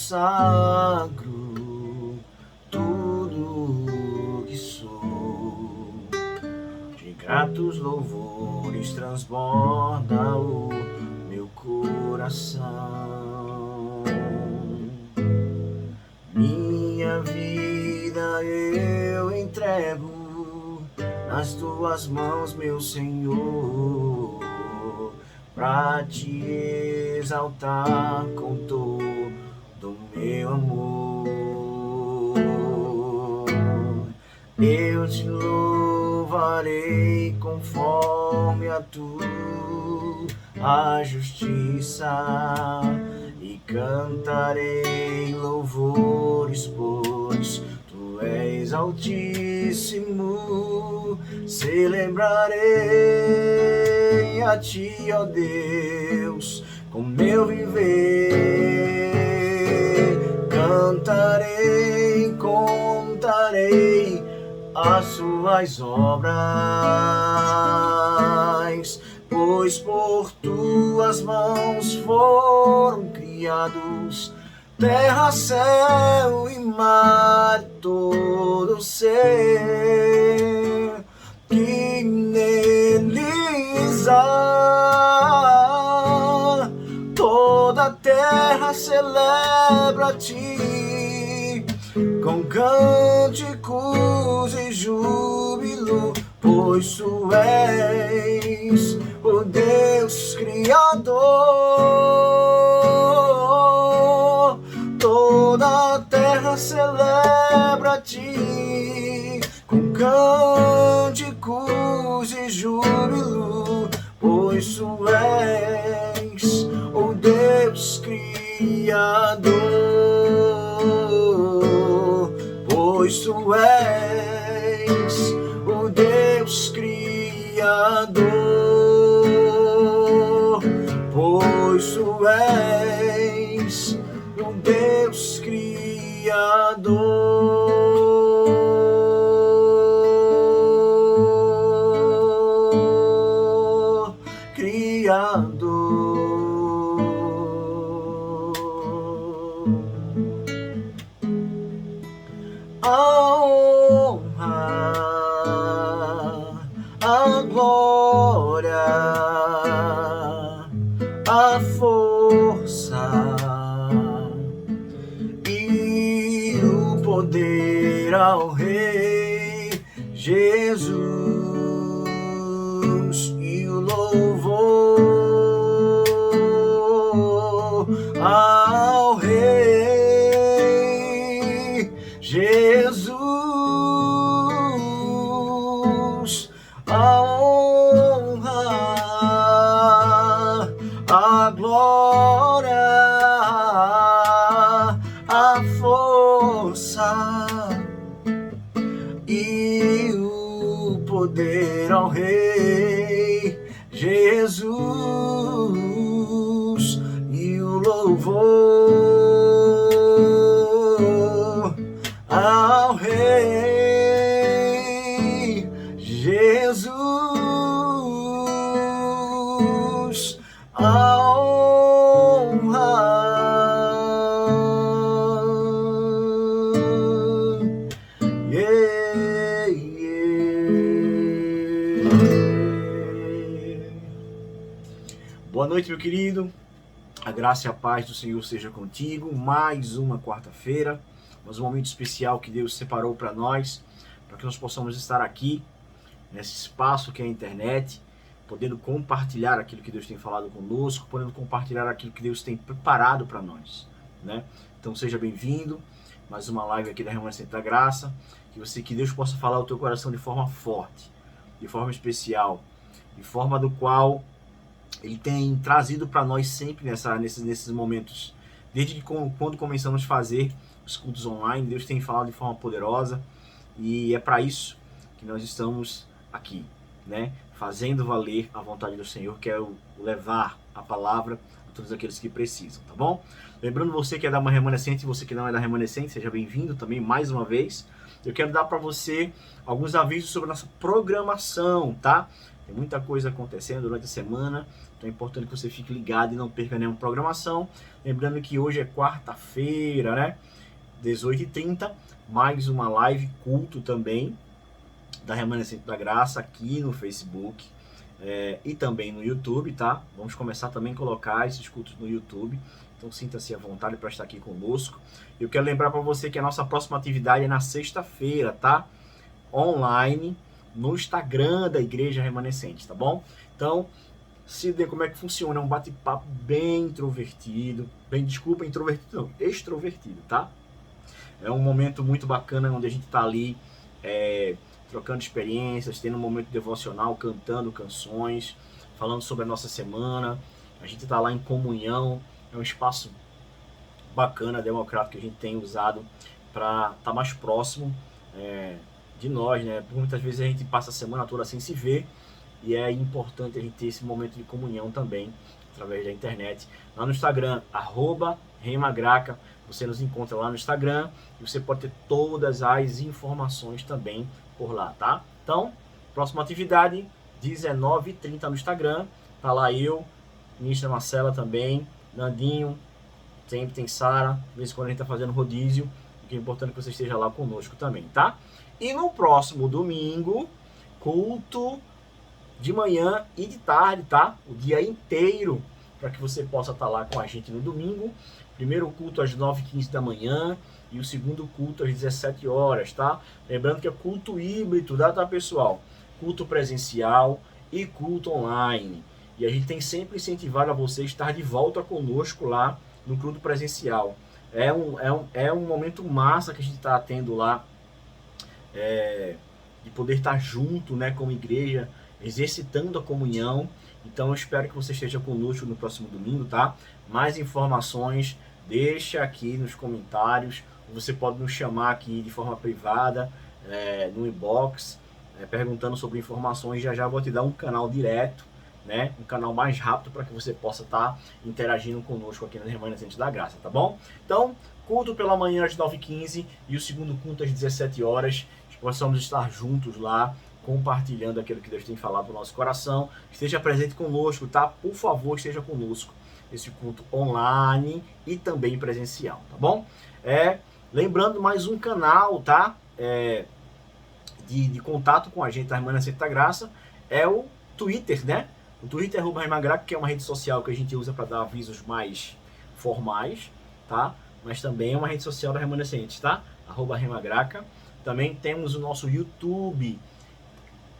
consagro tudo que sou. De gratos louvores transborda o meu coração. Minha vida eu entrego nas tuas mãos, meu Senhor, pra te exaltar com todo meu amor. Eu te louvarei conforme a tua justiça e cantarei louvores, pois tu és altíssimo. Celebrarei a ti, ó Deus, com meu viver. Cantarei, contarei as suas obras, pois por tuas mãos foram criados terra, céu e mar, todo ser que neles há. Toda a terra celebra a ti com cânticos e júbilo, pois tu és o Deus Criador. Toda a terra celebra a ti com cânticos e júbilo, pois tu és o Deus Criador. Pois tu és o Deus Criador. Pois tu és o Deus Criador. Criador. A honra, a glória, a força e o poder ao Rei Jesus, e o louvor ao Rei Jesus. A honra, a glória, a força e o poder ao Rei Jesus, e o louvor ao Rei Jesus. A honra, yeah, yeah. Boa noite, meu querido. A graça e a paz do Senhor seja contigo. Mais uma quarta-feira, mais um momento especial que Deus separou para nós, para que nós possamos estar aqui, nesse espaço que é a internet, podendo compartilhar aquilo que Deus tem falado conosco, podendo compartilhar aquilo que Deus tem preparado para nós, né? Então seja bem-vindo, mais uma live aqui da Remanescente da Graça, que Deus possa falar ao teu coração de forma forte, de forma especial, de forma do qual Ele tem trazido para nós sempre nesses momentos, desde que quando começamos a fazer os cultos online, Deus tem falado de forma poderosa, e é para isso que nós estamos aqui, né? Fazendo valer a vontade do Senhor, que é o levar a palavra a todos aqueles que precisam, tá bom? Lembrando você que é da Remanescente e você que não é da Remanescente, seja bem-vindo também mais uma vez. eu quero dar para você alguns avisos sobre a nossa programação, tá? Tem muita coisa acontecendo durante a semana, então é importante que você fique ligado e não perca nenhuma programação. Lembrando que hoje é quarta-feira, né? 18h30, mais uma live culto também da Remanescente da Graça aqui no Facebook e também no YouTube, tá? Vamos começar também a colocar esses cultos no YouTube, então sinta-se à vontade para estar aqui conosco. Eu quero lembrar para você que a nossa próxima atividade é na sexta-feira, tá? Online, no Instagram da Igreja Remanescente, tá bom? Então, se vê como é que funciona, é um bate-papo bem introvertido, extrovertido, tá? É um momento muito bacana onde a gente tá ali trocando experiências, tendo um momento devocional, cantando canções, falando sobre a nossa semana. A gente tá lá em comunhão, é um espaço bacana, democrático, que a gente tem usado para estar mais próximo de nós, né? Porque muitas vezes a gente passa a semana toda sem se ver e é importante a gente ter esse momento de comunhão também através da internet. Lá no Instagram, @remagraca, você nos encontra lá no Instagram e você pode ter todas as informações também por lá, tá? Então, próxima atividade, 19h30 no Instagram, tá lá eu, ministra Marcela também, Nandinho, sempre tem Sara, de vez em quando a gente tá fazendo rodízio, que é importante que você esteja lá conosco também, tá? E no próximo domingo, culto de manhã e de tarde, tá? O dia inteiro, para que você possa estar lá com a gente no domingo. Primeiro culto às 9h15 da manhã e o segundo culto às 17 horas, tá? Lembrando que é culto híbrido, tá, pessoal? Culto presencial e culto online. E a gente tem sempre incentivado a você estar de volta conosco lá no culto presencial. É um momento massa que a gente está tendo lá, de poder estar junto, né, como igreja, exercitando a comunhão. Então eu espero que você esteja conosco no próximo domingo, tá? Mais informações, deixa aqui nos comentários. Você pode nos chamar aqui de forma privada, no inbox, perguntando sobre informações. Já vou te dar um canal direto, né? Um canal mais rápido para que você possa estar interagindo conosco aqui na Remanescente da Graça, tá bom? Então, culto pela manhã às 9h15 e o segundo culto às 17 horas. Possamos estar juntos lá, compartilhando aquilo que Deus tem falado no nosso coração. Esteja presente conosco, tá? Por favor, esteja conosco. Esse culto online e também presencial, tá bom? Lembrando mais um canal, tá? De contato com a gente da Remanescente da Graça é o Twitter, né? O Twitter é @remagraca, que é uma rede social que a gente usa para dar avisos mais formais, tá? Mas também é uma rede social da Remanescente, tá? @remagraca. Também temos o nosso YouTube.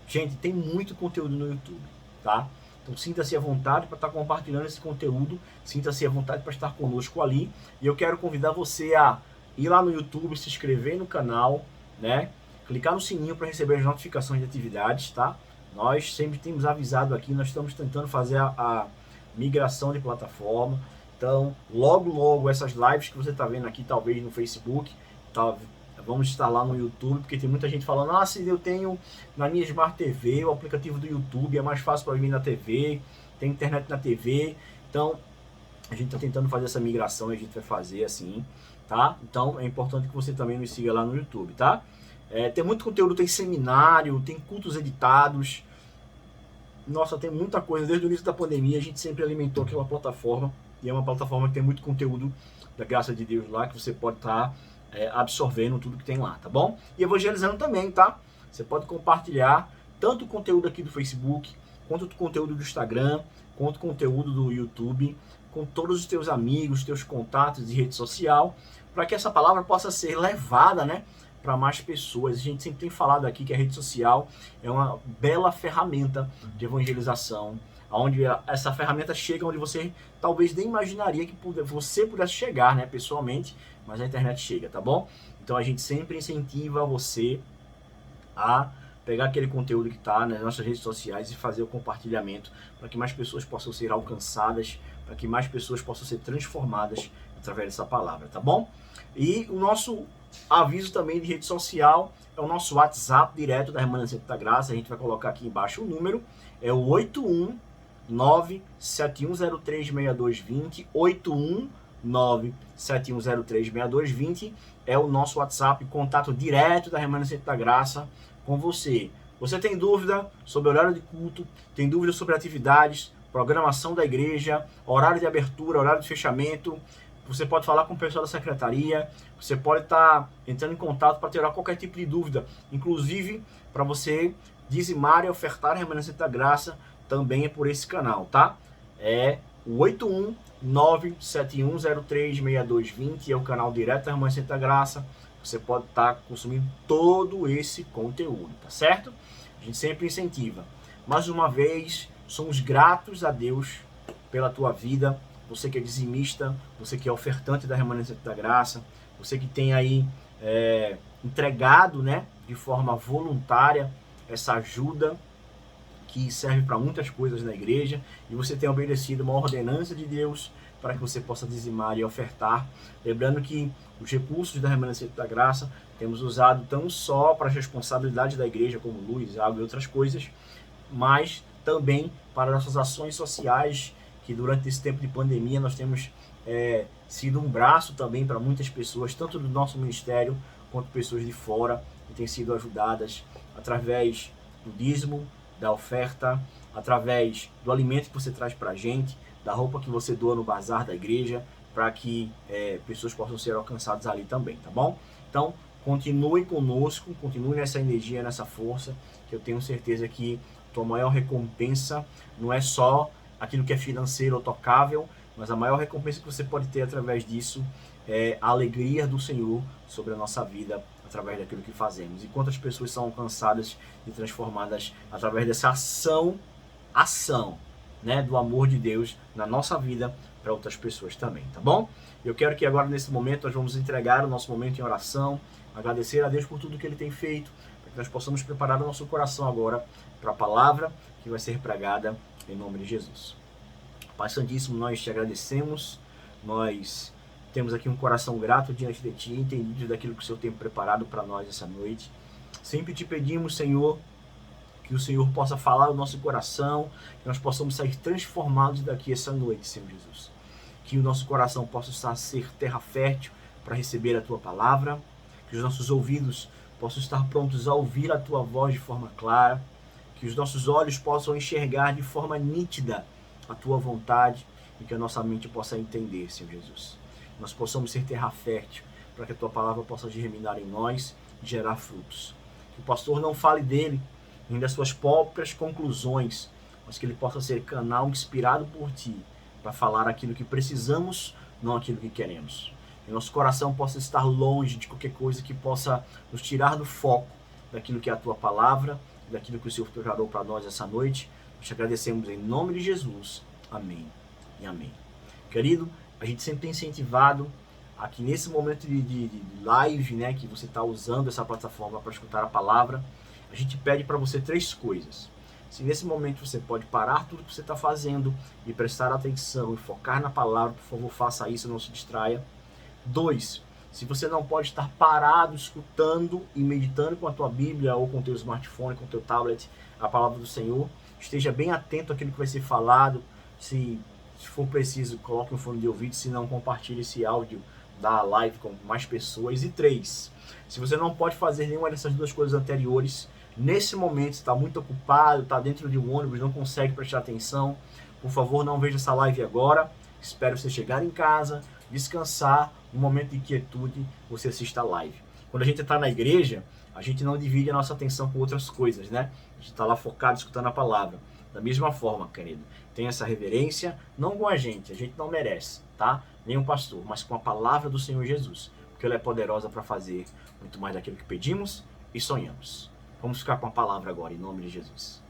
Gente, tem muito conteúdo no YouTube, tá? Então sinta-se à vontade para estar compartilhando esse conteúdo, sinta-se à vontade para estar conosco ali. E eu quero convidar você a ir lá no YouTube, se inscrever no canal, né? Clicar no sininho para receber as notificações de atividades, tá? Nós sempre temos avisado aqui, nós estamos tentando fazer a migração de plataforma. Então, logo essas lives que você está vendo aqui, talvez no Facebook, vamos estar lá no YouTube, porque tem muita gente falando, se eu tenho na minha Smart TV, o aplicativo do YouTube, é mais fácil para mim na TV, tem internet na TV. Então, a gente está tentando fazer essa migração e a gente vai fazer assim, tá? Então, é importante que você também nos siga lá no YouTube, tá? Tem muito conteúdo, tem seminário, tem cultos editados. Nossa, tem muita coisa. Desde o início da pandemia, a gente sempre alimentou aquela plataforma, e é uma plataforma que tem muito conteúdo da graça de Deus lá, que você pode estar absorvendo tudo que tem lá, tá bom? E evangelizando também, tá? Você pode compartilhar tanto o conteúdo aqui do Facebook, quanto o conteúdo do Instagram, quanto o conteúdo do YouTube, com todos os teus amigos, teus contatos de rede social, para que essa palavra possa ser levada, né, para mais pessoas. A gente sempre tem falado aqui que a rede social é uma bela ferramenta de evangelização, onde essa ferramenta chega onde você talvez nem imaginaria que você pudesse chegar, né, pessoalmente, mas a internet chega, tá bom? Então a gente sempre incentiva você a pegar aquele conteúdo que está nas nossas redes sociais e fazer o compartilhamento para que mais pessoas possam ser alcançadas, para que mais pessoas possam ser transformadas através dessa palavra, tá bom? E o nosso aviso também de rede social é o nosso WhatsApp direto da Remanescente da Graça. A gente vai colocar aqui embaixo o número, é o 819-7103-6220, 971036220 é o nosso WhatsApp, contato direto da Remanescente da Graça com você. Você tem dúvida sobre o horário de culto, tem dúvida sobre atividades, programação da igreja, horário de abertura, horário de fechamento, você pode falar com o pessoal da secretaria, você pode estar entrando em contato para tirar qualquer tipo de dúvida, inclusive para você dizimar e ofertar a Remanescente da Graça, também é por esse canal, tá? É o 81971036220, é o canal direto da Remanescente da Graça. Você pode estar consumindo todo esse conteúdo, tá certo? A gente sempre incentiva. Mais uma vez, somos gratos a Deus pela tua vida. Você que é dizimista, você que é ofertante da Remanescente da Graça, você que tem aí entregado, né, de forma voluntária essa ajuda que serve para muitas coisas na igreja, e você tem obedecido uma ordenança de Deus para que você possa dizimar e ofertar. Lembrando que os recursos da Remanescente da Graça temos usado não só para as responsabilidades da igreja, como luz, água e outras coisas, mas também para nossas ações sociais, que durante esse tempo de pandemia nós temos sido um braço também para muitas pessoas, tanto do nosso ministério quanto pessoas de fora, que têm sido ajudadas através do dízimo, da oferta, através do alimento que você traz para a gente, da roupa que você doa no bazar da igreja, para que pessoas possam ser alcançadas ali também, tá bom? Então, continue conosco, continue nessa energia, nessa força, que eu tenho certeza que tua maior recompensa não é só aquilo que é financeiro ou tocável, mas a maior recompensa que você pode ter através disso é a alegria do Senhor sobre a nossa vida, através daquilo que fazemos. E quantas pessoas são alcançadas e transformadas através dessa ação, né, do amor de Deus na nossa vida para outras pessoas também, tá bom? Eu quero que agora, nesse momento, nós vamos entregar o nosso momento em oração, agradecer a Deus por tudo que Ele tem feito, para que nós possamos preparar o nosso coração agora para a palavra que vai ser pregada em nome de Jesus. Pai Santíssimo, nós te agradecemos, nós temos aqui um coração grato diante de Ti, entendido daquilo que o Senhor tem preparado para nós essa noite. Sempre te pedimos, Senhor, que o Senhor possa falar no nosso coração, que nós possamos sair transformados daqui essa noite, Senhor Jesus. Que o nosso coração possa ser terra fértil para receber a Tua palavra, que os nossos ouvidos possam estar prontos a ouvir a Tua voz de forma clara, que os nossos olhos possam enxergar de forma nítida a Tua vontade e que a nossa mente possa entender, Senhor Jesus. Nós possamos ser terra fértil para que a Tua palavra possa germinar em nós e gerar frutos. Que o pastor não fale dele, nem das suas próprias conclusões, mas que ele possa ser canal inspirado por Ti para falar aquilo que precisamos, não aquilo que queremos. Que nosso coração possa estar longe de qualquer coisa que possa nos tirar do foco daquilo que é a Tua palavra, daquilo que o Senhor preparou para nós essa noite. Nós te agradecemos em nome de Jesus. Amém e amém. Querido, a gente sempre tem incentivado aqui nesse momento de live, né, que você está usando essa plataforma para escutar a palavra, a gente pede para você 3 coisas. Se nesse momento você pode parar tudo que você está fazendo e prestar atenção e focar na palavra, por favor, faça isso, não se distraia. 2, se você não pode estar parado, escutando e meditando com a tua Bíblia ou com o teu smartphone, com o teu tablet, a palavra do Senhor, esteja bem atento àquilo que vai ser falado. Se for preciso, coloque um fone de ouvido, se não, compartilhe esse áudio da live com mais pessoas. E 3, se você não pode fazer nenhuma dessas 2 coisas anteriores, nesse momento está muito ocupado, está dentro de um ônibus, não consegue prestar atenção, por favor, não veja essa live agora. Espero você chegar em casa, descansar, um momento de quietude, você assista a live. Quando a gente está na igreja, a gente não divide a nossa atenção com outras coisas, né? A gente está lá focado, escutando a palavra. Da mesma forma, querido, tenha essa reverência, não com a gente não merece, tá? Nem um pastor, mas com a palavra do Senhor Jesus, porque ela é poderosa para fazer muito mais daquilo que pedimos e sonhamos. Vamos ficar com a palavra agora, em nome de Jesus.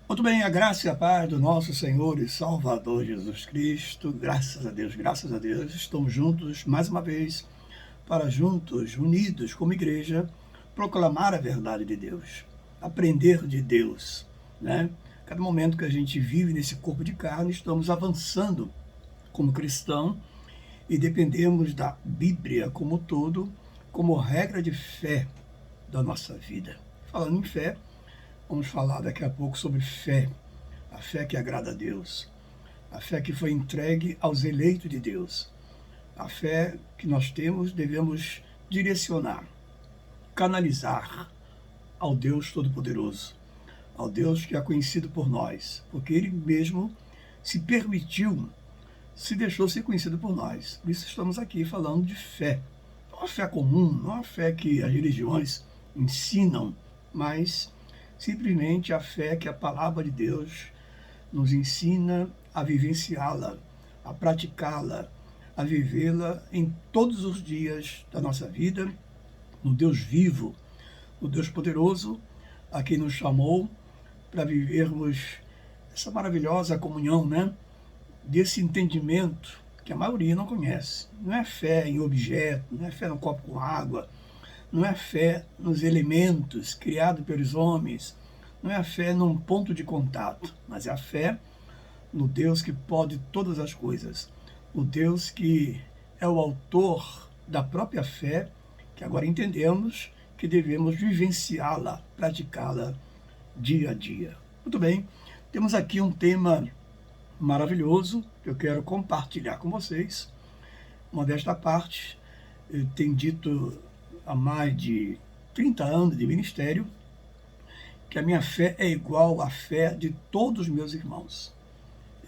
Muito bem, a graça e a paz do nosso Senhor e Salvador Jesus Cristo, graças a Deus, estamos juntos mais uma vez para juntos, unidos como igreja, proclamar a verdade de Deus, aprender de Deus, né? Cada momento que a gente vive nesse corpo de carne, estamos avançando como cristão e dependemos da Bíblia como todo, como regra de fé da nossa vida. Falando em fé, vamos falar daqui a pouco sobre fé, a fé que agrada a Deus, a fé que foi entregue aos eleitos de Deus, a fé que nós temos, devemos direcionar, canalizar ao Deus Todo-Poderoso, ao Deus que é conhecido por nós, porque Ele mesmo se permitiu, se deixou ser conhecido por nós. Por isso estamos aqui falando de fé. Não uma fé comum, não uma fé que as religiões ensinam, mas simplesmente a fé que a palavra de Deus nos ensina a vivenciá-la, a praticá-la, a vivê-la em todos os dias da nossa vida, no Deus vivo, no Deus poderoso, a quem nos chamou para vivermos essa maravilhosa comunhão, né? Desse entendimento que a maioria não conhece. Não é fé em objeto, não é fé no copo com água, não é fé nos elementos criados pelos homens, não é a fé num ponto de contato, mas é a fé no Deus que pode todas as coisas, o Deus que é o autor da própria fé, que agora entendemos que devemos vivenciá-la, praticá-la dia a dia. Muito bem, temos aqui um tema maravilhoso que eu quero compartilhar com vocês. Modesta parte, eu tenho dito há mais de 30 anos de ministério que a minha fé é igual à fé de todos os meus irmãos.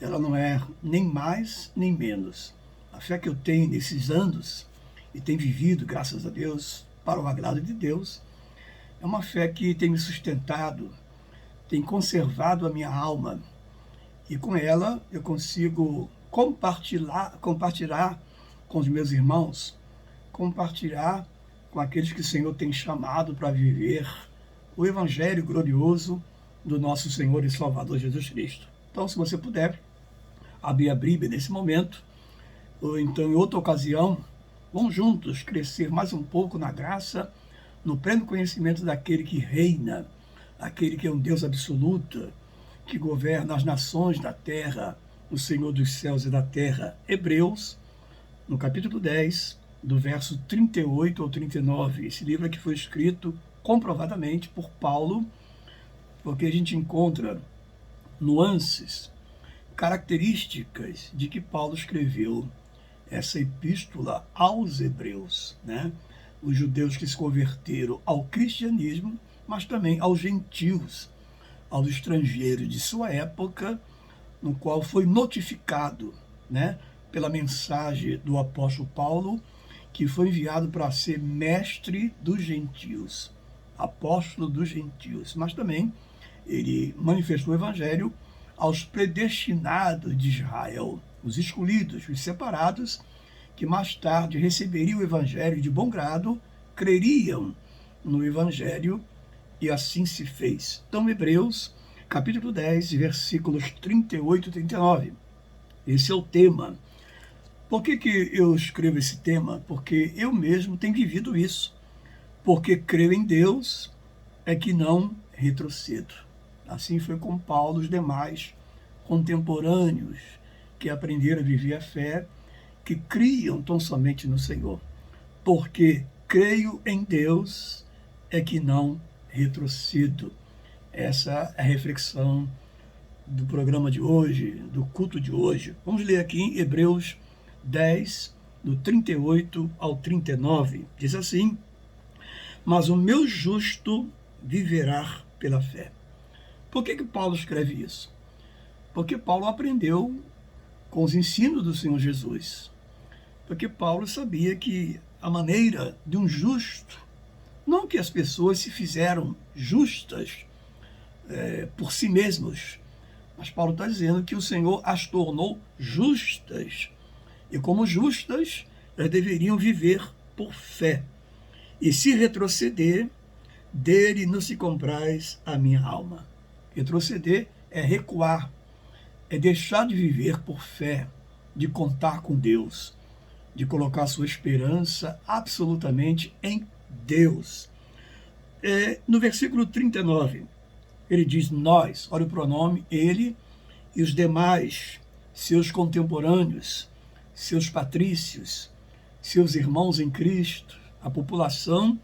Ela não é nem mais nem menos. A fé que eu tenho nesses anos e tenho vivido, graças a Deus, para o agrado de Deus, é uma fé que tem me sustentado, tem conservado a minha alma, e com ela eu consigo compartilhar com os meus irmãos, compartilhar com aqueles que o Senhor tem chamado para viver o Evangelho glorioso do nosso Senhor e Salvador Jesus Cristo. Então, se você puder abrir a Bíblia nesse momento, ou então em outra ocasião, vamos juntos crescer mais um pouco na graça, no pleno conhecimento daquele que reina, aquele que é um Deus absoluto, que governa as nações da terra, o Senhor dos céus e da terra. Hebreus, no capítulo 10, do verso 38 ao 39. Esse livro aqui foi escrito comprovadamente por Paulo, porque a gente encontra nuances, características de que Paulo escreveu essa epístola aos hebreus, né? Os judeus que se converteram ao cristianismo, mas também aos gentios, aos estrangeiros de sua época, no qual foi notificado, né, pela mensagem do apóstolo Paulo, que foi enviado para ser mestre dos gentios, apóstolo dos gentios, mas também ele manifestou o evangelho aos predestinados de Israel, os escolhidos, os separados, que mais tarde receberiam o evangelho de bom grado, creriam no evangelho, e assim se fez. Então, Hebreus, capítulo 10, versículos 38 e 39. Esse é o tema. Por que eu escrevo esse tema? Porque eu mesmo tenho vivido isso. Porque creio em Deus é que não retrocedo. Assim foi com Paulo e os demais contemporâneos que aprenderam a viver a fé, que criam tão somente no Senhor. Porque creio em Deus é que não retrocedo. Essa é a reflexão do programa de hoje, do culto de hoje. Vamos ler aqui em Hebreus 10, do 38 ao 39. Diz assim: mas o meu justo viverá pela fé. Por que Paulo escreve isso? Porque Paulo aprendeu com os ensinos do Senhor Jesus. Porque Paulo sabia que a maneira de um justo, não que as pessoas se fizeram justas por si mesmos, mas Paulo está dizendo que o Senhor as tornou justas. E como justas, elas deveriam viver por fé. E se retroceder, dele não se compraz a minha alma. Retroceder é recuar, é deixar de viver por fé, de contar com Deus, de colocar sua esperança absolutamente em Deus. No versículo 39, ele diz nós, olha o pronome, ele e os demais, seus contemporâneos, seus patrícios, seus irmãos em Cristo, a população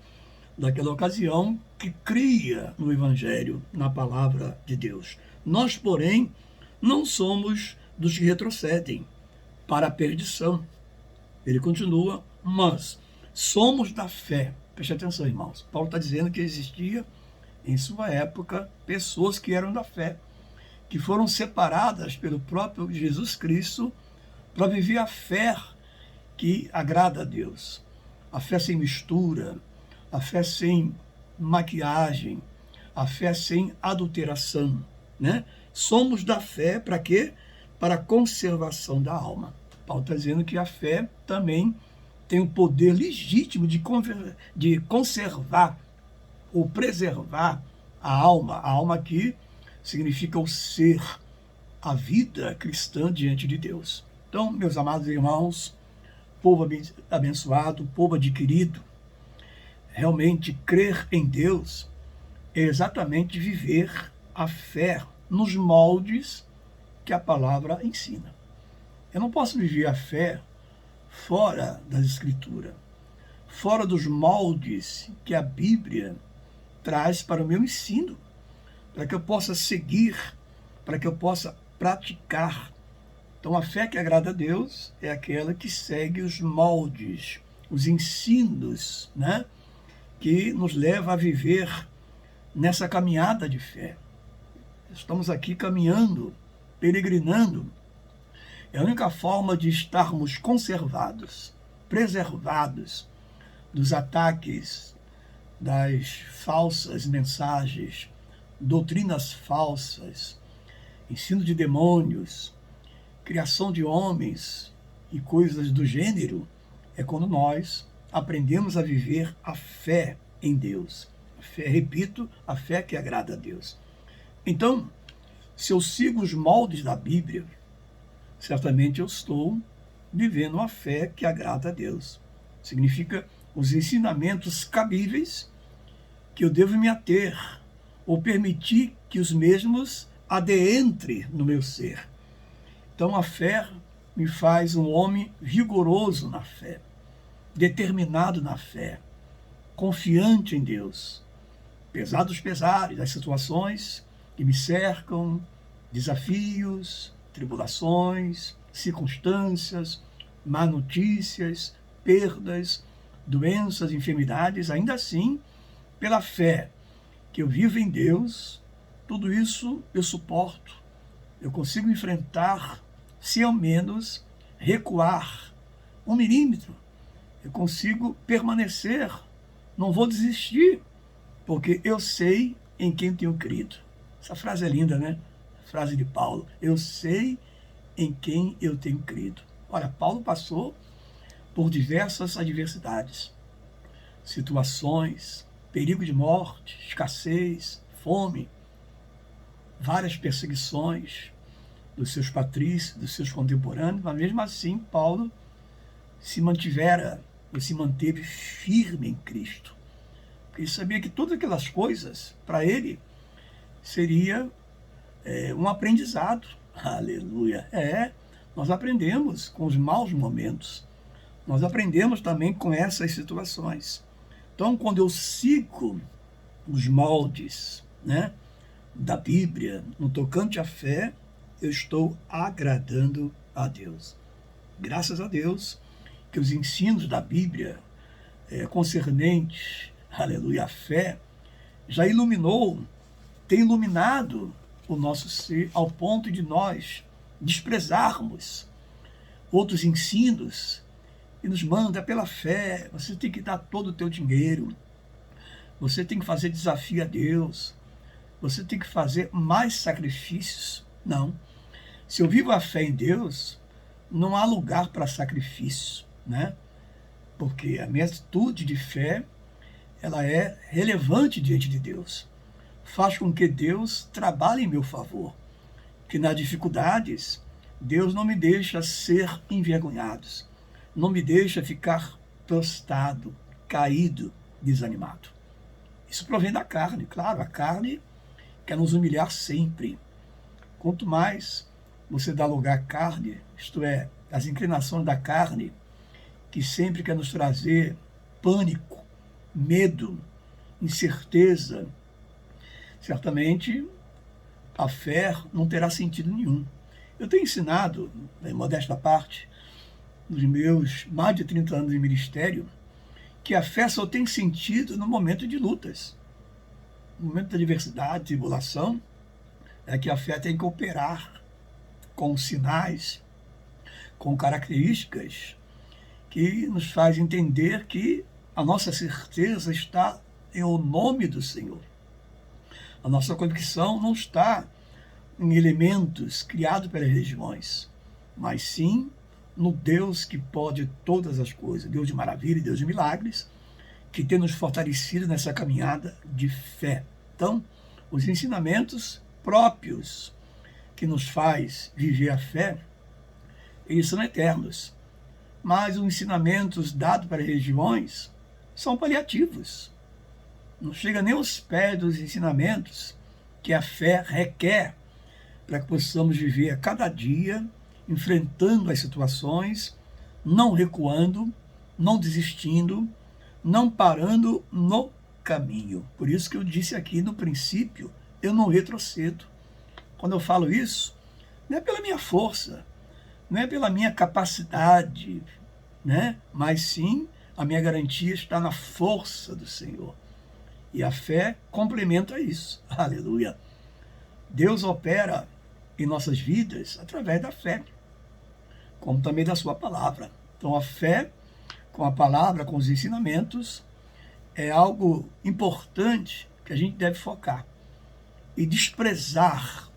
daquela ocasião que cria no Evangelho, na palavra de Deus. Nós, porém, não somos dos que retrocedem para a perdição. Ele continua, mas somos da fé. Preste atenção, irmãos. Paulo está dizendo que existia, em sua época, pessoas que eram da fé, que foram separadas pelo próprio Jesus Cristo para viver a fé que agrada a Deus. A fé sem mistura, a fé sem maquiagem, a fé sem adulteração, né? Somos da fé para quê? Para a conservação da alma. Paulo está dizendo que a fé também tem o poder legítimo de conservar ou preservar a alma aqui significa o ser, a vida cristã diante de Deus. Então, meus amados irmãos, povo abençoado, povo adquirido, realmente crer em Deus é exatamente viver a fé nos moldes que a palavra ensina. Eu não posso viver a fé fora da Escritura, fora dos moldes que a Bíblia traz para o meu ensino, para que eu possa seguir, para que eu possa praticar. Então, a fé que agrada a Deus é aquela que segue os moldes, os ensinos, né, que nos leva a viver nessa caminhada de fé. Estamos aqui caminhando, peregrinando. É a única forma de estarmos conservados, preservados dos ataques, das falsas mensagens, doutrinas falsas, ensino de demônios, criação de homens e coisas do gênero, é quando nós aprendemos a viver a fé em Deus. A fé, repito, a fé que agrada a Deus. Então, se eu sigo os moldes da Bíblia, certamente eu estou vivendo a fé que agrada a Deus. Significa os ensinamentos cabíveis que eu devo me ater, ou permitir que os mesmos adentrem no meu ser. Então a fé me faz um homem vigoroso na fé, determinado na fé, confiante em Deus, apesar dos pesares, das situações que me cercam, desafios, tribulações, circunstâncias, má notícias, perdas, doenças, enfermidades, ainda assim, pela fé que eu vivo em Deus, tudo isso eu suporto. Eu consigo enfrentar, se ao menos recuar 1 milímetro. Eu consigo permanecer, não vou desistir, porque eu sei em quem tenho crido. Essa frase é linda, né? Frase de Paulo. Eu sei em quem eu tenho crido. Olha, Paulo passou por diversas adversidades, situações, perigo de morte, escassez, fome, várias perseguições dos seus patrícios, dos seus contemporâneos, mas mesmo assim Paulo se manteve firme em Cristo. Porque ele sabia que todas aquelas coisas, para ele, seria um aprendizado. Aleluia! Nós aprendemos com os maus momentos. Nós aprendemos também com essas situações. Então, quando eu sigo os moldes, né, da Bíblia, no tocante à fé, eu estou agradando a Deus. Graças a Deus que os ensinos da Bíblia concernentes, aleluia, a fé, já tem iluminado o nosso ser ao ponto de nós desprezarmos outros ensinos e nos manda pela fé. Você tem que dar todo o teu dinheiro, você tem que fazer desafio a Deus, você tem que fazer mais sacrifícios. Não. Se eu vivo a fé em Deus, não há lugar para sacrifício, né? Porque a minha atitude de fé, ela é relevante diante de Deus. Faz com que Deus trabalhe em meu favor. Que nas dificuldades, Deus não me deixa ser envergonhado. Não me deixa ficar prostrado, caído, desanimado. Isso provém da carne, claro. A carne quer nos humilhar sempre. Quanto mais você dá lugar à carne, isto é, as inclinações da carne, que sempre quer nos trazer pânico, medo, incerteza, certamente a fé não terá sentido nenhum. Eu tenho ensinado, em modesta parte, nos meus mais de 30 anos de ministério, que a fé só tem sentido no momento de lutas. No momento da adversidade, tribulação, é que a fé tem que operar com sinais, com características que nos faz entender que a nossa certeza está em o nome do Senhor. A nossa convicção não está em elementos criados pelas religiões, mas sim no Deus que pode todas as coisas, Deus de maravilha e Deus de milagres, que tem nos fortalecido nessa caminhada de fé. Então, os ensinamentos próprios que nos faz viver a fé, eles são eternos. Mas os ensinamentos dados para as religiões são paliativos. Não chega nem aos pés dos ensinamentos que a fé requer para que possamos viver a cada dia, enfrentando as situações, não recuando, não desistindo, não parando no caminho. Por isso que eu disse aqui no princípio, eu não retrocedo. Quando eu falo isso, não é pela minha força, não é pela minha capacidade, né? Mas sim, a minha garantia está na força do Senhor. E a fé complementa isso. Aleluia. Deus opera em nossas vidas através da fé, como também da sua palavra. Então a fé, com a palavra, com os ensinamentos, é algo importante que a gente deve focar e desprezar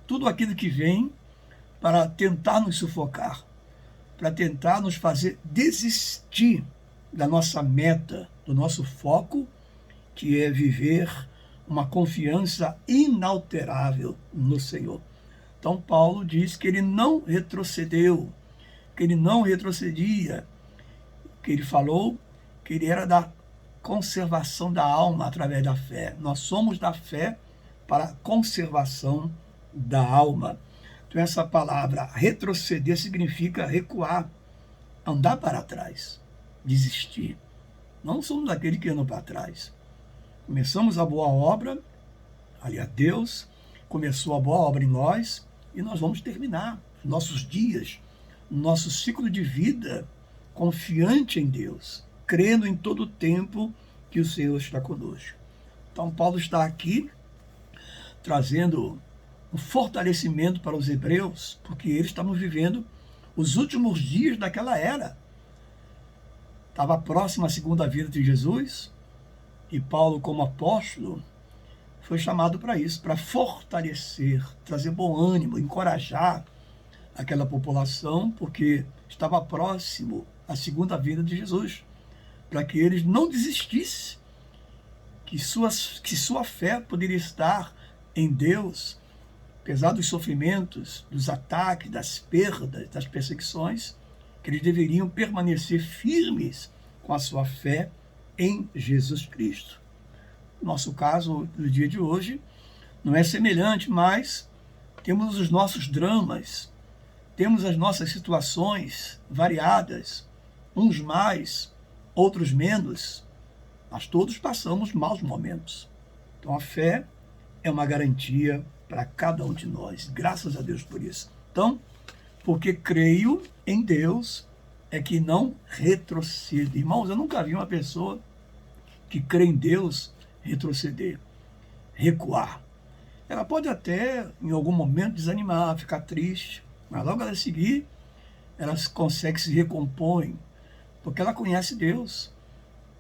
tudo aquilo que vem para tentar nos sufocar, para tentar nos fazer desistir da nossa meta, do nosso foco, que é viver uma confiança inalterável no Senhor. Então Paulo diz que ele não retrocedeu, que ele não retrocedia, que ele falou que ele era da conservação da alma através da fé. Nós somos da fé para a conservação da alma. Então essa palavra retroceder significa recuar, andar para trás, desistir. Não somos daqueles que andam para trás. Começamos a boa obra, aliás, Deus começou a boa obra em nós e nós vamos terminar nossos dias, nosso ciclo de vida confiante em Deus, crendo em todo o tempo que o Senhor está conosco. Então Paulo está aqui trazendo um fortalecimento para os hebreus, porque eles estavam vivendo os últimos dias daquela era. Estava próxima a segunda vinda de Jesus, e Paulo, como apóstolo, foi chamado para isso, para fortalecer, trazer bom ânimo, encorajar aquela população, porque estava próximo a segunda vinda de Jesus, para que eles não desistissem, que sua fé poderia estar em Deus, apesar dos sofrimentos, dos ataques, das perdas, das perseguições, que eles deveriam permanecer firmes com a sua fé em Jesus Cristo. Nosso caso do dia de hoje não é semelhante, mas temos os nossos dramas, temos as nossas situações variadas, uns mais, outros menos, mas todos passamos maus momentos. Então a fé é uma garantia para cada um de nós. Graças a Deus por isso. Então, porque creio em Deus, é que não retrocedo. Irmãos, eu nunca vi uma pessoa que crê em Deus retroceder, recuar. Ela pode até, em algum momento, desanimar, ficar triste, mas logo a seguir, ela consegue se recompor, porque ela conhece Deus,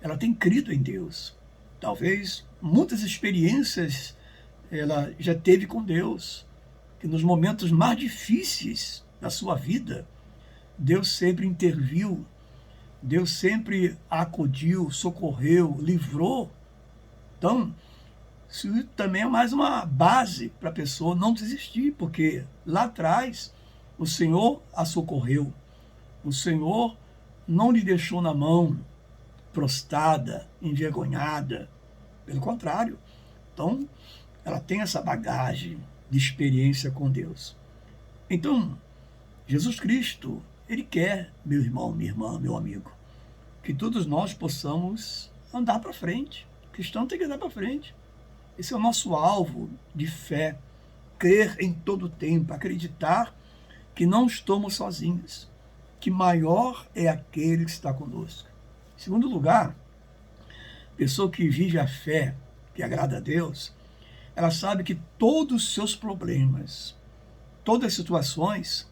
ela tem crido em Deus. Talvez muitas experiências ela já teve com Deus, que nos momentos mais difíceis da sua vida, Deus sempre interviu, Deus sempre acudiu, socorreu, livrou. Então, isso também é mais uma base para a pessoa não desistir, porque lá atrás o Senhor a socorreu, o Senhor não lhe deixou na mão, prostrada, envergonhada, pelo contrário. Então, ela tem essa bagagem de experiência com Deus. Então, Jesus Cristo, Ele quer, meu irmão, minha irmã, meu amigo, que todos nós possamos andar para frente, O cristão tem que andar para frente. Esse é o nosso alvo de fé. Crer em todo o tempo, acreditar que não estamos sozinhos, que maior é aquele que está conosco. Em segundo lugar, pessoa que vive a fé, que agrada a Deus, ela sabe que todos os seus problemas, todas as situações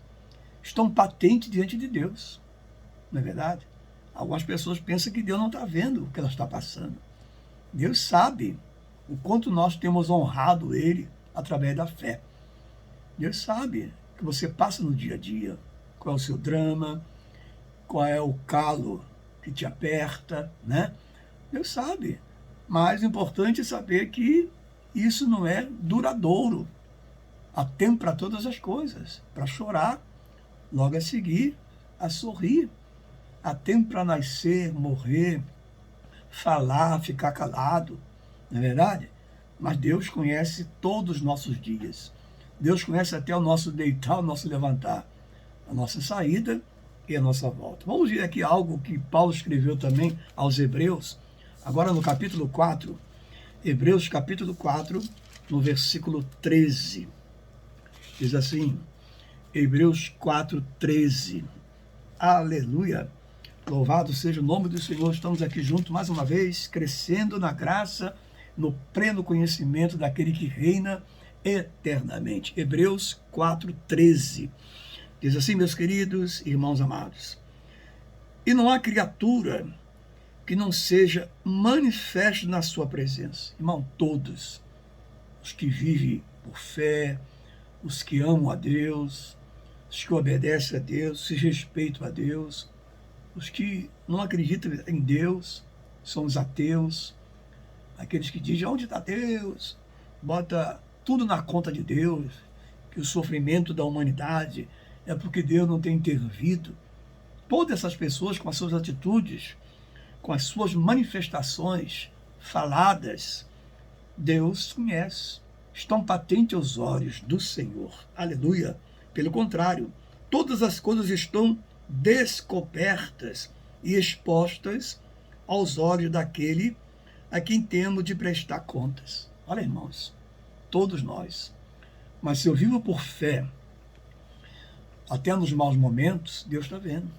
estão patentes diante de Deus. Não é verdade? Algumas pessoas pensam que Deus não está vendo o que ela está passando. Deus sabe o quanto nós temos honrado Ele através da fé. Deus sabe que você passa no dia a dia, qual é o seu drama, qual é o calo que te aperta, né? Deus sabe. Mas o importante é saber que isso não é duradouro. Há tempo para todas as coisas, para chorar, logo a seguir, a sorrir. Há tempo para nascer, morrer, falar, ficar calado, não é verdade? Mas Deus conhece todos os nossos dias. Deus conhece até o nosso deitar, o nosso levantar, a nossa saída e a nossa volta. Vamos ver aqui algo que Paulo escreveu também aos Hebreus, agora no capítulo 4, Hebreus capítulo 4, no versículo 13. Diz assim, Hebreus 4, 13. Aleluia! Louvado seja o nome do Senhor. Estamos aqui juntos mais uma vez, crescendo na graça, no pleno conhecimento daquele que reina eternamente. Hebreus 4, 13. Diz assim, meus queridos irmãos amados, e não há criatura que não seja manifesto na sua presença. Irmão, todos os que vivem por fé, os que amam a Deus, os que obedecem a Deus, se respeitam a Deus, os que não acreditam em Deus, são os ateus, aqueles que dizem, onde está Deus? Bota tudo na conta de Deus, que o sofrimento da humanidade é porque Deus não tem intervido. Todas essas pessoas, com as suas atitudes, com as suas manifestações faladas, Deus conhece, estão patentes aos olhos do Senhor. Aleluia! Pelo contrário, todas as coisas estão descobertas e expostas aos olhos daquele a quem temos de prestar contas. Olha, irmãos, todos nós. Mas se eu vivo por fé, até nos maus momentos, Deus está vendo.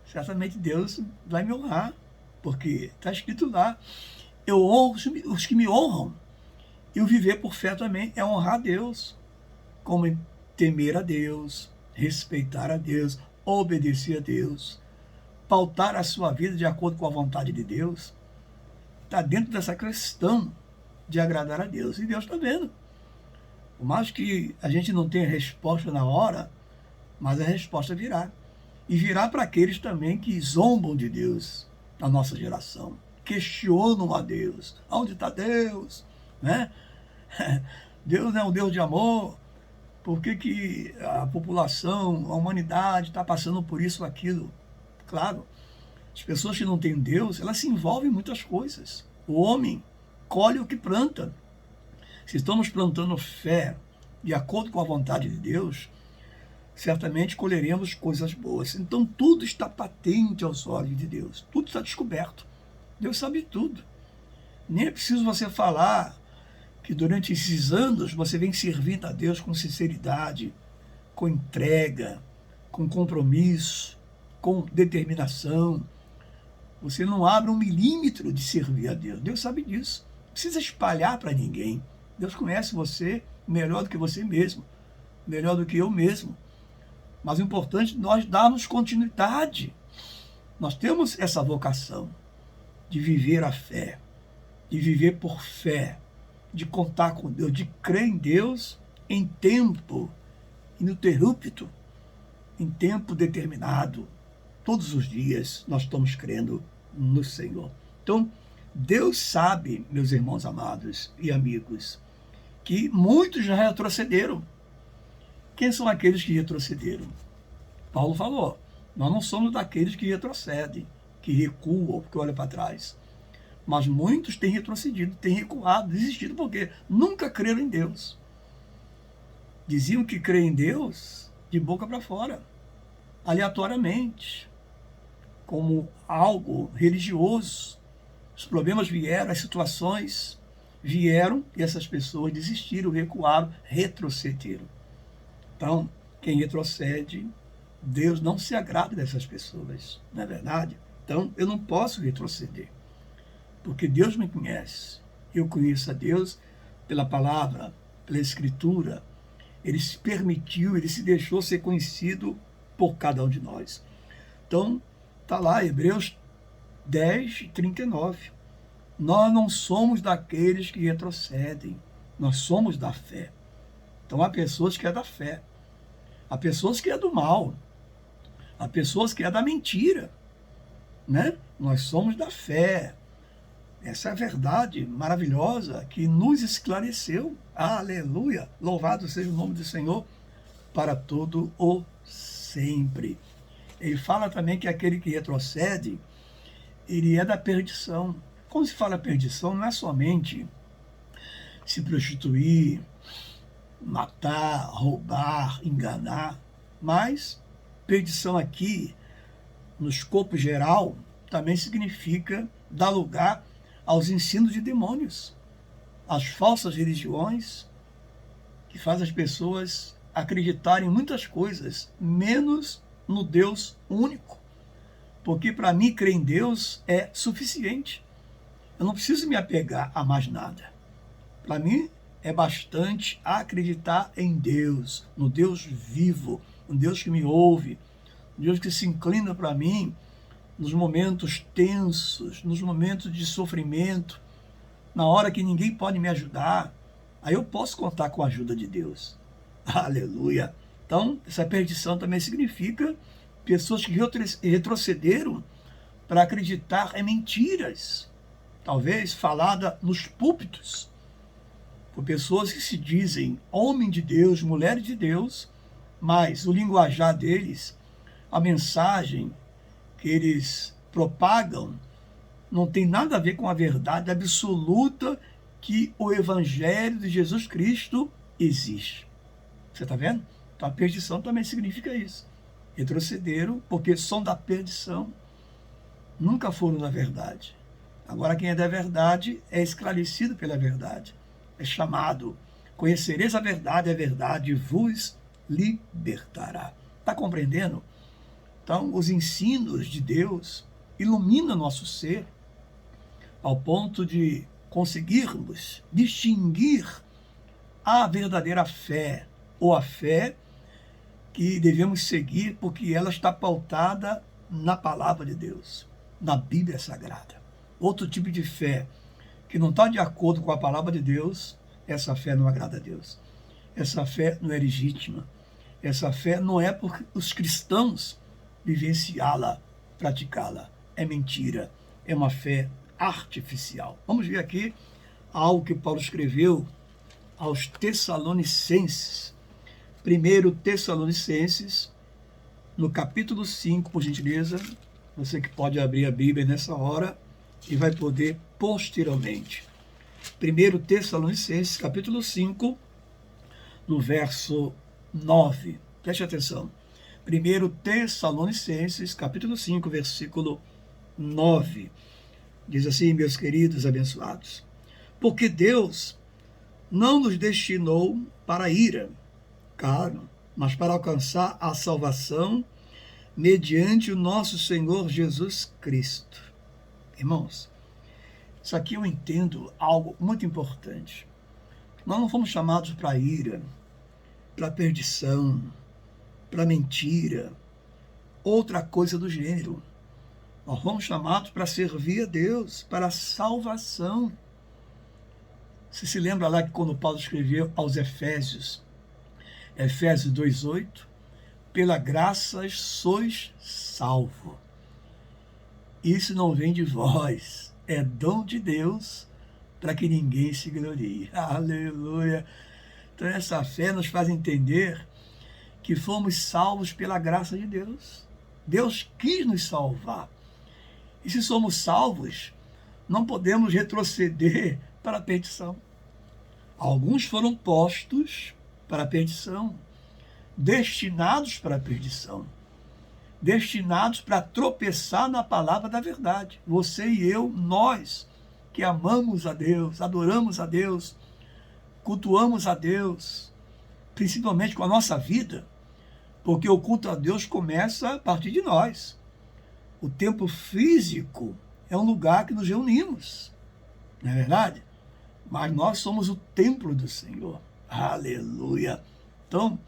Certamente Deus vai me honrar, porque está escrito lá, eu honro os que me honram. E o viver por fé também é honrar a Deus, como temer a Deus, respeitar a Deus, obedecer a Deus, pautar a sua vida de acordo com a vontade de Deus. Está dentro dessa questão de agradar a Deus. E Deus está vendo. Por mais que a gente não tenha resposta na hora, mas a resposta virá. E virá para aqueles também que zombam de Deus na nossa geração, questionam a Deus. Onde está Deus? Né? Deus é um Deus de amor. Por que a população, a humanidade está passando por isso ou aquilo? Claro, as pessoas que não têm Deus, elas se envolvem em muitas coisas. O homem colhe o que planta. Se estamos plantando fé de acordo com a vontade de Deus, certamente colheremos coisas boas. Então tudo está patente aos olhos de Deus. Tudo está descoberto. Deus sabe tudo. Nem é preciso você falar que durante esses anos você vem servindo a Deus com sinceridade, com entrega, com compromisso, com determinação. Você não abre um milímetro de servir a Deus. Deus sabe disso. Não precisa espalhar para ninguém. Deus conhece você melhor do que você mesmo, melhor do que eu mesmo. Mas o importante é nós darmos continuidade. Nós temos essa vocação de viver a fé, de viver por fé, de contar com Deus, de crer em Deus em tempo ininterrupto, em tempo determinado. Todos os dias nós estamos crendo no Senhor. Então, Deus sabe, meus irmãos amados e amigos, que muitos já retrocederam. Quem são aqueles que retrocederam? Paulo falou, nós não somos daqueles que retrocedem, que recuam, que olham para trás. Mas muitos têm retrocedido, têm recuado, desistido, porque nunca creram em Deus. Diziam que creem em Deus de boca para fora, aleatoriamente, como algo religioso, Os problemas vieram, as situações vieram e essas pessoas desistiram, recuaram, retrocederam. Então, quem retrocede, Deus não se agrada dessas pessoas, não é verdade? Então, eu não posso retroceder, porque Deus me conhece. Eu conheço a Deus pela palavra, pela escritura. Ele se permitiu, ele se deixou ser conhecido por cada um de nós. Então, está lá, Hebreus 10, 39. Nós não somos daqueles que retrocedem, nós somos da fé. Então, há pessoas que é da fé, há pessoas que é do mal, há pessoas que é da mentira, né? Nós somos da fé. Essa é a verdade maravilhosa que nos esclareceu. Aleluia! Louvado seja o nome do Senhor para todo o sempre. Ele fala também que aquele que retrocede, ele é da perdição. Quando se fala perdição, não é somente se prostituir, matar, roubar, enganar, mas perdição aqui, no escopo geral, também significa dar lugar aos ensinos de demônios, às falsas religiões que fazem as pessoas acreditarem em muitas coisas, menos no Deus único. Porque para mim crer em Deus é suficiente. Eu não preciso me apegar a mais nada. Para mim é bastante acreditar em Deus, no Deus vivo, no Deus que me ouve, no Deus que se inclina para mim nos momentos tensos, nos momentos de sofrimento, na hora que ninguém pode me ajudar, aí eu posso contar com a ajuda de Deus. Aleluia! Então, essa perdição também significa pessoas que retrocederam para acreditar em mentiras, talvez falada nos púlpitos, por pessoas que se dizem homem de Deus, mulher de Deus, mas o linguajar deles, a mensagem que eles propagam, não tem nada a ver com a verdade absoluta que o Evangelho de Jesus Cristo existe. Você está vendo? Então a perdição também significa isso. Retrocederam porque são da perdição. Nunca foram da verdade. Agora quem é da verdade é esclarecido pela verdade. É chamado. Conhecereis a verdade vos libertará. Está compreendendo? Então, os ensinos de Deus iluminam nosso ser ao ponto de conseguirmos distinguir a verdadeira fé, ou a fé que devemos seguir, porque ela está pautada na palavra de Deus, na Bíblia Sagrada. Outro tipo de fé que não está de acordo com a palavra de Deus, essa fé não agrada a Deus. Essa fé não é legítima. Essa fé não é por os cristãos vivenciá-la, praticá-la. É mentira, é uma fé artificial. Vamos ver aqui algo que Paulo escreveu aos Tessalonicenses. 1 Tessalonicenses, no capítulo 5, por gentileza, você que pode abrir a Bíblia nessa hora e vai poder posteriormente. 1 Tessalonicenses, capítulo 5, no verso 9. Preste atenção. 1 Tessalonicenses, capítulo 5, versículo 9. Diz assim, meus queridos abençoados: porque Deus não nos destinou para a ira, claro, mas para alcançar a salvação mediante o nosso Senhor Jesus Cristo. Irmãos, isso aqui eu entendo algo muito importante. Nós não fomos chamados para a ira, para a perdição, para a mentira, outra coisa do gênero. Nós fomos chamados para servir a Deus, para a salvação. Você se lembra lá que quando Paulo escreveu aos Efésios 2:8, pela graça sois salvo. Isso não vem de vós, é dom de Deus, para que ninguém se glorie. Aleluia! Então essa fé nos faz entender que fomos salvos pela graça de Deus. Deus quis nos salvar. E se somos salvos, não podemos retroceder para a perdição. Alguns foram postos para a perdição, destinados para a perdição. destinados para tropeçar na palavra da verdade. Você e eu, nós que amamos a Deus, adoramos a Deus, cultuamos a Deus, principalmente com a nossa vida, porque o culto a Deus começa a partir de nós. O templo físico é um lugar que nos reunimos, não é verdade? Mas nós somos o templo do Senhor. Aleluia! Então,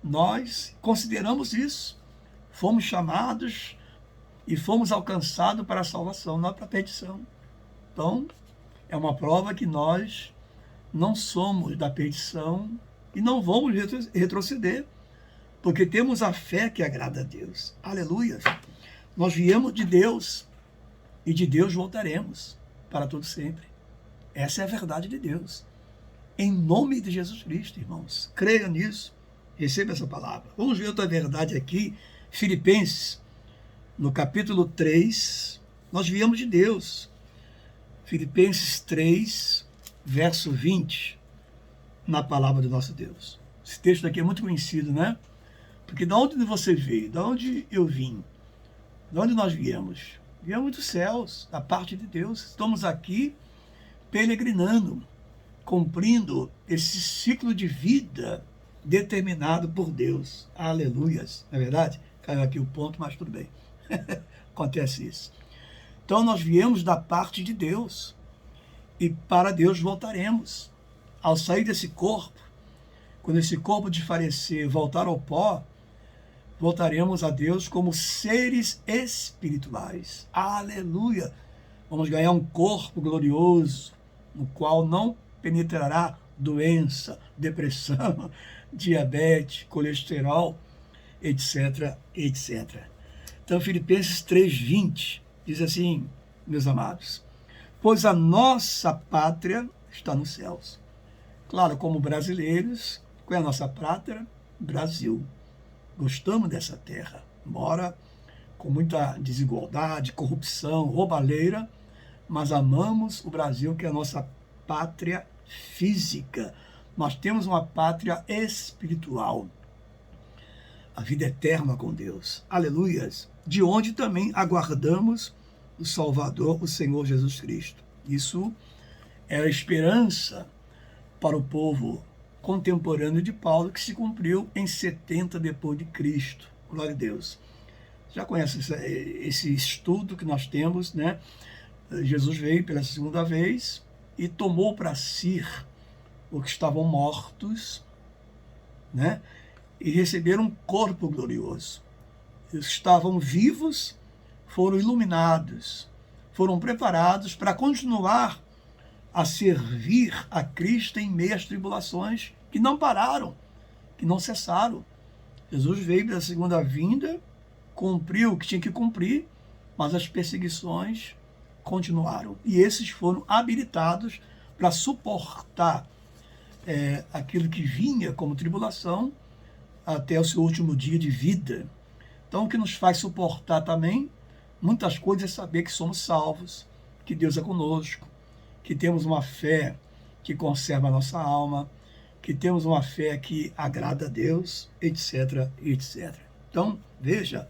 nós consideramos isso. Fomos chamados e fomos alcançados para a salvação, não para a perdição. Então, é uma prova que nós não somos da perdição e não vamos retroceder, porque temos a fé que agrada a Deus. Aleluia! Nós viemos de Deus e de Deus voltaremos para todo sempre. Essa é a verdade de Deus. Em nome de Jesus Cristo, irmãos. Creia nisso. Receba essa palavra. Vamos ver outra verdade aqui. Filipenses, no capítulo 3, nós viemos de Deus. Filipenses 3, verso 20, na palavra do nosso Deus. Esse texto aqui é muito conhecido, né? Porque de onde você veio? De onde eu vim? De onde nós viemos? Viemos dos céus, da parte de Deus. Estamos aqui peregrinando, cumprindo esse ciclo de vida determinado por Deus. Aleluias. Não é verdade? Caiu aqui o ponto, mas tudo bem. Acontece isso. Então nós viemos da parte de Deus e para Deus voltaremos. Ao sair desse corpo, quando esse corpo desfalecer, voltar ao pó, voltaremos a Deus como seres espirituais. Aleluia! Vamos ganhar um corpo glorioso, no qual não penetrará doença, depressão, diabetes, colesterol, etc, etc. Então, Filipenses 3:20 diz assim, meus amados, pois a nossa pátria está nos céus. Claro, como brasileiros, qual é a nossa pátria? Brasil. Gostamos dessa terra, embora com muita desigualdade, corrupção, roubalheira, mas amamos o Brasil, que é a nossa pátria física. Nós temos uma pátria espiritual, a vida eterna com Deus. Aleluias! De onde também aguardamos o Salvador, o Senhor Jesus Cristo. Isso é a esperança para o povo contemporâneo de Paulo, que se cumpriu em 70 depois de Cristo. Glória a Deus. Já conhece esse estudo que nós temos, né? Jesus veio pela segunda vez e tomou para si os que estavam mortos, né? E receberam um corpo glorioso. Os que estavam vivos foram iluminados, foram preparados para continuar a servir a Cristo em meio às tribulações que não pararam, que não cessaram. Jesus veio pela segunda vinda, cumpriu o que tinha que cumprir, mas as perseguições continuaram. E esses foram habilitados para suportar aquilo que vinha como tribulação até o seu último dia de vida. Então, o que nos faz suportar também muitas coisas é saber que somos salvos, que Deus é conosco, que temos uma fé que conserva a nossa alma, que temos uma fé que agrada a Deus, etc, etc. Então, veja,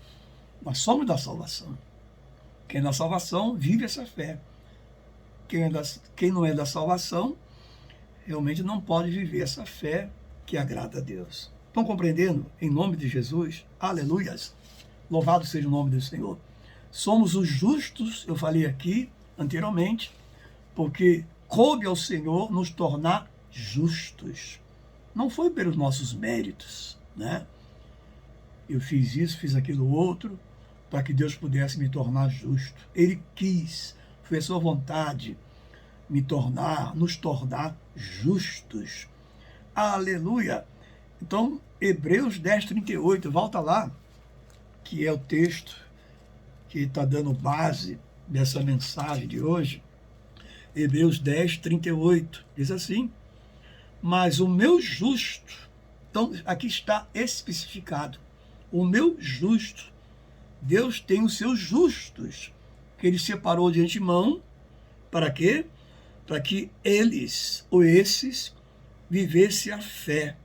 nós somos da salvação. Quem é da salvação vive essa fé. Quem não é da salvação, realmente não pode viver essa fé que agrada a Deus. Estão compreendendo? Em nome de Jesus, aleluias. Louvado seja o nome do Senhor. Somos os justos, eu falei aqui anteriormente, porque coube ao Senhor nos tornar justos. Não foi pelos nossos méritos, né? Eu fiz isso, fiz aquilo outro, para que Deus pudesse me tornar justo. Ele quis, foi a sua vontade, nos tornar justos. Aleluia! Então, Hebreus 10:38, volta lá, que é o texto que está dando base dessa mensagem de hoje. Hebreus 10:38, diz assim, mas o meu justo, então aqui está especificado, o meu justo, Deus tem os seus justos, que ele separou de antemão, para quê? Para que eles, ou esses, vivessem a fé,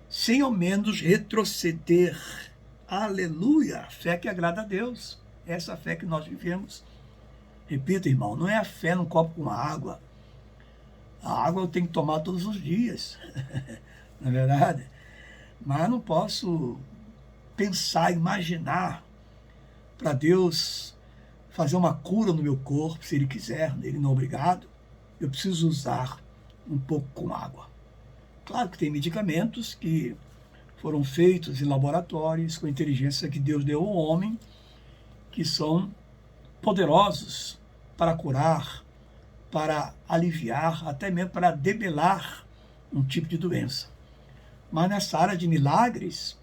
sem ao menos retroceder. Aleluia! A fé que agrada a Deus. Essa fé que nós vivemos. Repita, irmão, não é a fé num copo com água. A água eu tenho que tomar todos os dias. Não é verdade? Mas não posso pensar, imaginar para Deus fazer uma cura no meu corpo, se Ele quiser, Ele não obrigado. Eu preciso usar um pouco com água. Claro que tem medicamentos que foram feitos em laboratórios com a inteligência que Deus deu ao homem, que são poderosos para curar, para aliviar, até mesmo para debelar um tipo de doença. Mas nessa área de milagres,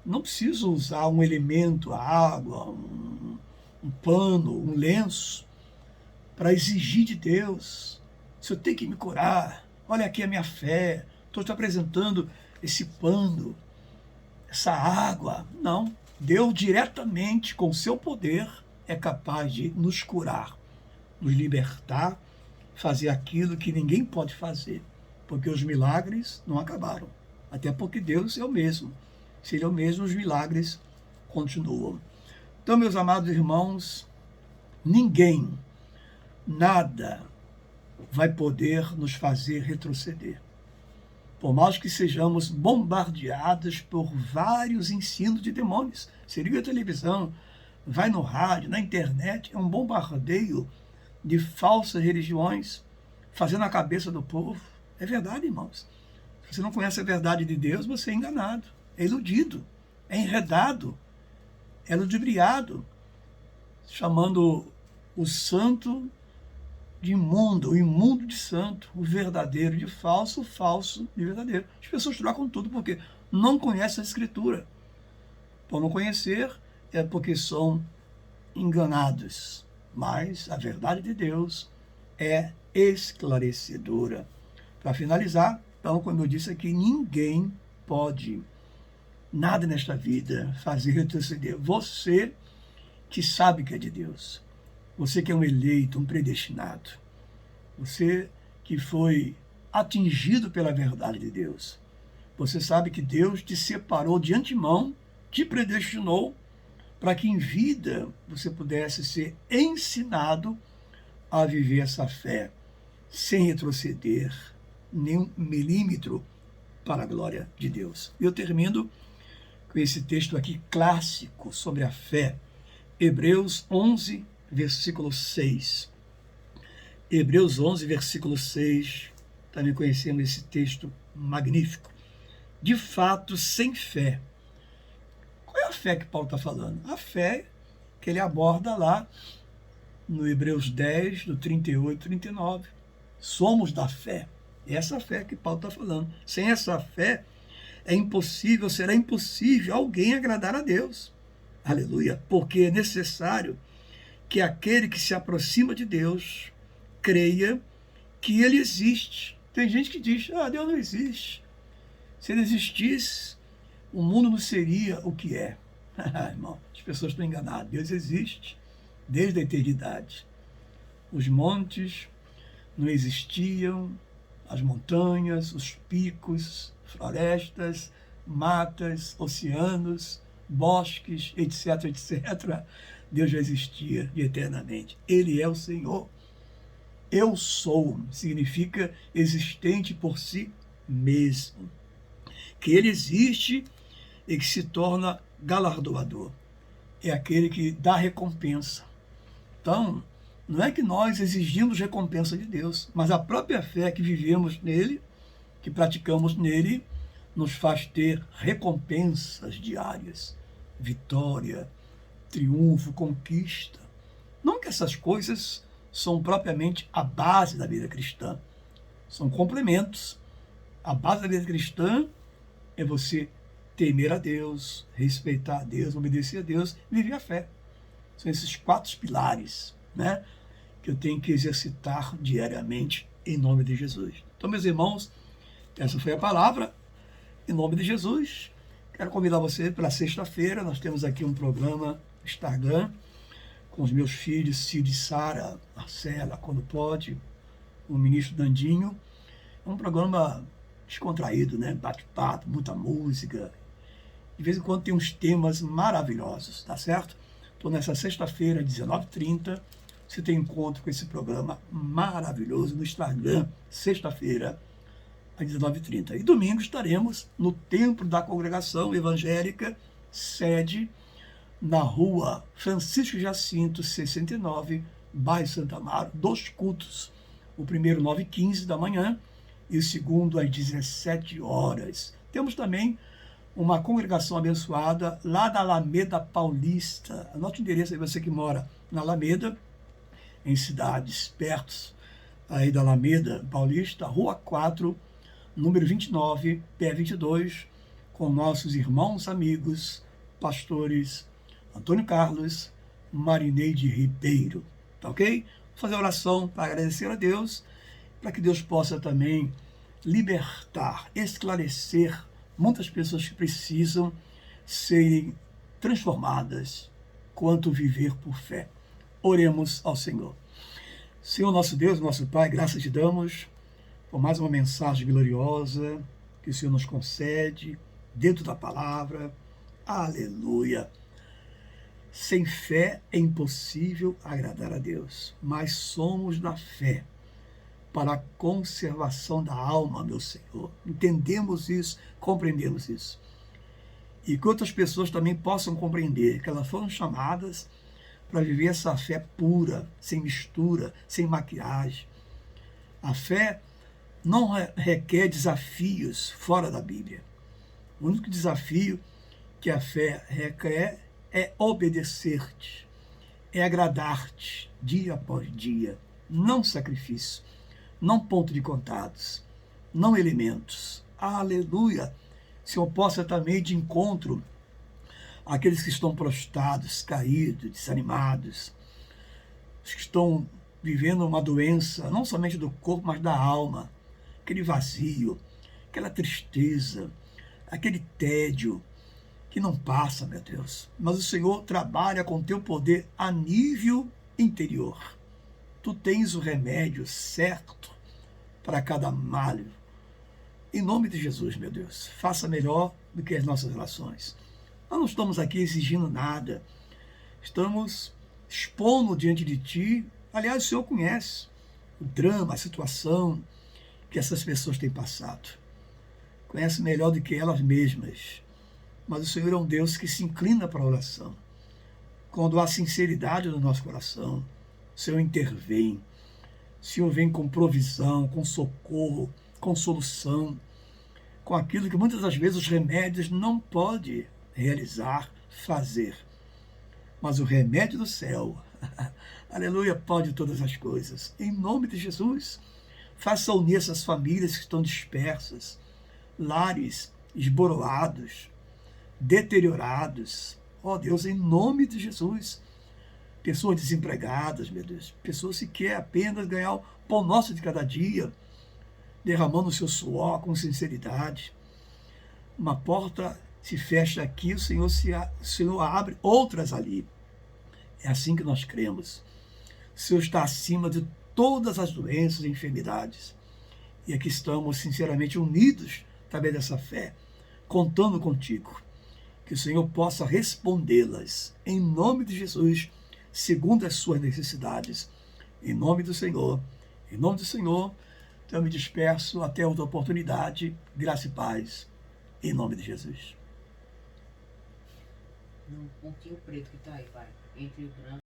não preciso usar um elemento, a água, um pano, um lenço, para exigir de Deus: se eu tenho que me curar, olha aqui a minha fé, estou te apresentando esse pano, essa água. Não, Deus diretamente, com o seu poder, é capaz de nos curar, nos libertar, fazer aquilo que ninguém pode fazer, porque os milagres não acabaram, até porque Deus é o mesmo. Se Ele é o mesmo, os milagres continuam. Então, meus amados irmãos, ninguém, nada vai poder nos fazer retroceder. Por mais que sejamos bombardeados por vários ensinos de demônios. Você liga a televisão, vai no rádio, na internet, é um bombardeio de falsas religiões, fazendo a cabeça do povo. É verdade, irmãos. Se você não conhece a verdade de Deus, você é enganado, é iludido, é enredado, é ludibriado, chamando o santo de imundo, o imundo de santo, o verdadeiro de falso, o falso de verdadeiro. As pessoas trocam tudo porque não conhecem a Escritura. Por não conhecer, é porque são enganados. Mas a verdade de Deus é esclarecedora. Para finalizar, então, como eu disse aqui, ninguém pode, nada nesta vida, fazer retroceder. Você que sabe que é de Deus. Você que é um eleito, um predestinado. Você que foi atingido pela verdade de Deus. Você sabe que Deus te separou de antemão, te predestinou, para que em vida você pudesse ser ensinado a viver essa fé, sem retroceder nem um milímetro para a glória de Deus. Eu termino com esse texto aqui clássico sobre a fé. Hebreus 11, versículo 6. Hebreus 11, versículo 6. Também conhecemos esse texto magnífico. De fato, sem fé. Qual é a fé que Paulo está falando? A fé que ele aborda lá no Hebreus 10, do 38 e 39. Somos da fé. Essa fé que Paulo está falando. Sem essa fé, é impossível, será impossível alguém agradar a Deus. Aleluia. Porque é necessário que aquele que se aproxima de Deus creia que Ele existe. Tem gente que diz: Deus não existe. Se Ele existisse, o mundo não seria o que é. Irmão, as pessoas estão enganadas. Deus existe desde a eternidade. Os montes não existiam, as montanhas, os picos, florestas, matas, oceanos, bosques, etc, etc. Deus já existia eternamente. Ele é o Senhor. Eu sou significa existente por si mesmo. Que Ele existe e que se torna galardoador. É aquele que dá recompensa. Então, não é que nós exigimos recompensa de Deus, mas a própria fé que vivemos nele, que praticamos nele, nos faz ter recompensas diárias, vitória, triunfo, conquista. Não que essas coisas são propriamente a base da vida cristã, são complementos. A base da vida cristã é você temer a Deus, respeitar a Deus, obedecer a Deus, viver a fé. São esses 4 pilares, né, que eu tenho que exercitar diariamente em nome de Jesus. Então, meus irmãos, essa foi a palavra. Em nome de Jesus, quero convidar você para sexta-feira. Nós temos aqui um programa Instagram com os meus filhos, Cid e Sara, Marcela, quando pode, o ministro Dandinho. É um programa descontraído, né? Bate-papo, muita música. De vez em quando tem uns temas maravilhosos, tá certo? Então, nessa sexta-feira, 19h30, você tem encontro com esse programa maravilhoso no Instagram, sexta-feira, às 19h30. E domingo estaremos no Templo da Congregação Evangélica, sede na rua Francisco Jacinto, 69, bairro Santa Amaro, 2 cultos. O primeiro, 9h15 da manhã, e o segundo, às 17 horas. Temos também uma congregação abençoada lá da Alameda Paulista. Anote o endereço aí, você que mora na Alameda, em cidades perto aí da Alameda Paulista, Rua 4, número 29, P22, com nossos irmãos, amigos, pastores Antônio Carlos, Marineide Ribeiro, tá ok? Vou fazer oração para agradecer a Deus, para que Deus possa também libertar, esclarecer muitas pessoas que precisam serem transformadas quanto viver por fé. Oremos ao Senhor. Senhor nosso Deus, nosso Pai, graças te damos por mais uma mensagem gloriosa que o Senhor nos concede dentro da palavra. Aleluia! Sem fé é impossível agradar a Deus, mas somos da fé para a conservação da alma, meu Senhor. Entendemos isso, compreendemos isso. E que outras pessoas também possam compreender que elas foram chamadas para viver essa fé pura, sem mistura, sem maquiagem. A fé não requer desafios fora da Bíblia. O único desafio que a fé requer é obedecer-te, é agradar-te dia após dia, não sacrifício, não ponto de contados, não elementos. Aleluia! Senhor, possa também de encontro àqueles que estão prostrados, caídos, desanimados, os que estão vivendo uma doença, não somente do corpo, mas da alma, aquele vazio, aquela tristeza, aquele tédio que não passa, meu Deus. Mas o Senhor trabalha com teu poder a nível interior. Tu tens o remédio certo para cada mal. Em nome de Jesus, meu Deus, faça melhor do que as nossas relações. Nós não estamos aqui exigindo nada. Estamos expondo diante de Ti. Aliás, o Senhor conhece o drama, a situação que essas pessoas têm passado. Conhece melhor do que elas mesmas. Mas o Senhor é um Deus que se inclina para a oração. Quando há sinceridade no nosso coração, o Senhor intervém. O Senhor vem com provisão, com socorro, com solução, com aquilo que muitas das vezes os remédios não podem realizar, fazer. Mas o remédio do céu, aleluia, pode todas as coisas. Em nome de Jesus, faça unir essas famílias que estão dispersas, lares esboroados, deteriorados. Ó Deus, em nome de Jesus, pessoas desempregadas, meu Deus, pessoas que querem apenas ganhar o pão nosso de cada dia, derramando o seu suor com sinceridade. Uma porta se fecha aqui, o Senhor abre outras ali. É assim que nós cremos. O Senhor está acima de todas as doenças e enfermidades. E aqui estamos sinceramente unidos através dessa fé, contando contigo. Que o Senhor possa respondê-las em nome de Jesus, segundo as suas necessidades. Em nome do Senhor. Em nome do Senhor, eu me disperso até outra oportunidade. Graça e paz. Em nome de Jesus. Um pontinho preto que tá aí, pai. Entre o branco.